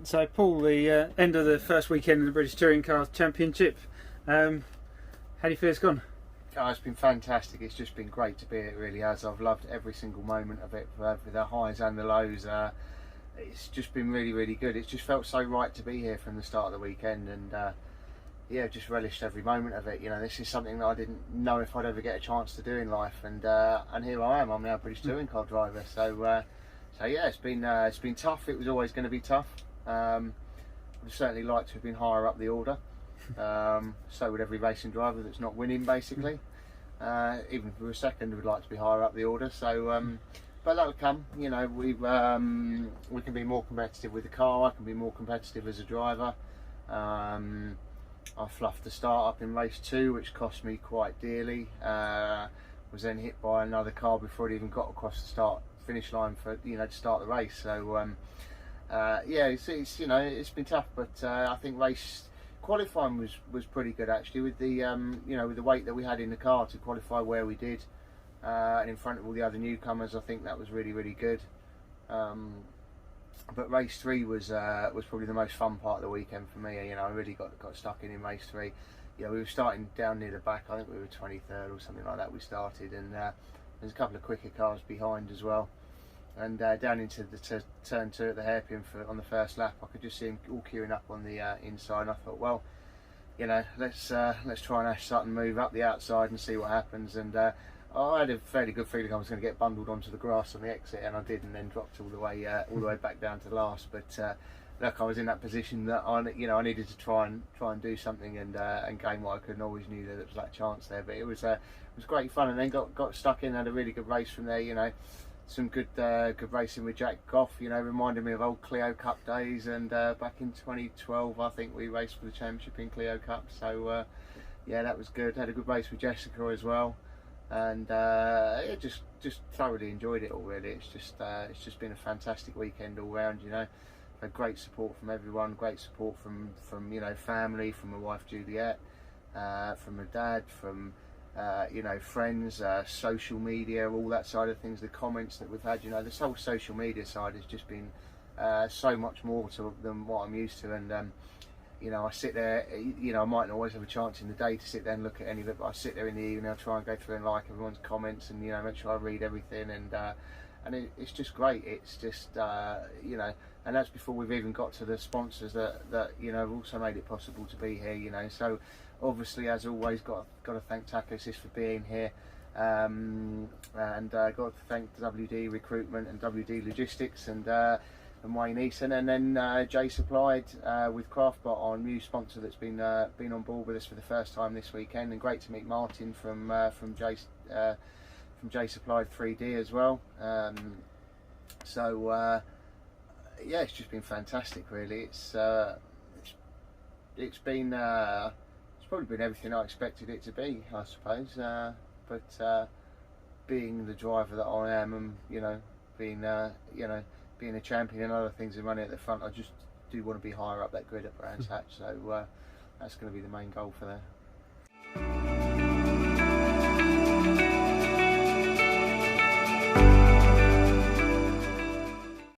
So Paul, the end of the first weekend of the British Touring Car Championship, how do you feel it's gone? Oh, it's been fantastic. It's just been great to be here, it really has. I've loved every single moment of it, with the highs and the lows. It's just been really, really good. It's just felt so right to be here from the start of the weekend, and yeah, just relished every moment of it. You know, this is something that I didn't know if I'd ever get a chance to do in life, and here I am. I'm now a British Touring Car driver. So yeah, it's been tough. It was always going to be tough. I'd certainly like to have been higher up the order. So would every racing driver that's not winning, basically. Even if we were second, we'd like to be higher up the order. So, but that'll come. You know, we can be more competitive with the car. I can be more competitive as a driver. I fluffed the start up in race 2, which cost me quite dearly. Was then hit by another car before it even got across the finish line for to start the race. So yeah, it's you know, it's been tough, but I think race qualifying was pretty good actually, with the with the weight that we had in the car to qualify where we did, and in front of all the other newcomers. I think that was really, really good. But race 3 was probably the most fun part of the weekend for me. You know, I really got stuck in race 3. You know, we were starting down near the back. I think we were 23rd or something like that. We started, and there's a couple of quicker cars behind as well. And down into the turn 2 at the hairpin on the first lap, I could just see them all queuing up on the inside. And I thought, well, you know, let's try and start and move up the outside and see what happens. And I had a fairly good feeling I was going to get bundled onto the grass on the exit, and I did, and then dropped all the way back down to last. But look, I was in that position that I needed to try and do something and gain what I could, and always knew that there was that chance there. But it was great fun, and then got stuck in, had a really good race from there. You know, some good racing with Jack Goff. You know, reminded me of old Clio Cup days, and back in 2012, I think we raced for the championship in Clio Cup. So yeah, that was good. Had a good race with Jessica as well. And yeah, just thoroughly enjoyed it all. Really, it's just been a fantastic weekend all round. You know, had great support from everyone, great support from family, from my wife Juliet, from my dad, from friends, social media, all that side of things. The comments that we've had, you know, this whole social media side has just been so much more than what I'm used to. And you know, I sit there, you know, I mightn't always have a chance in the day to sit there and look at any of it, but I sit there in the evening, I try and go through and like everyone's comments, and, you know, make sure I read everything, and it's just great. It's just, you know, and that's before we've even got to the sponsors that you know, have also made it possible to be here, you know. So obviously, as always, got to thank TacoSys for being here, and got to thank WD Recruitment and WD Logistics, and Wayne Eason, and then Jay Supplied with Craftbot, our new sponsor that's been on board with us for the first time this weekend. And great to meet Martin from Jay Supplied 3D as well. So yeah, it's just been fantastic. Really, it's been it's probably been everything I expected it to be, I suppose. But being the driver that I am, and you know, being a champion and other things and running at the front, I just do want to be higher up that grid at Brands Hatch. So that's going to be the main goal for there.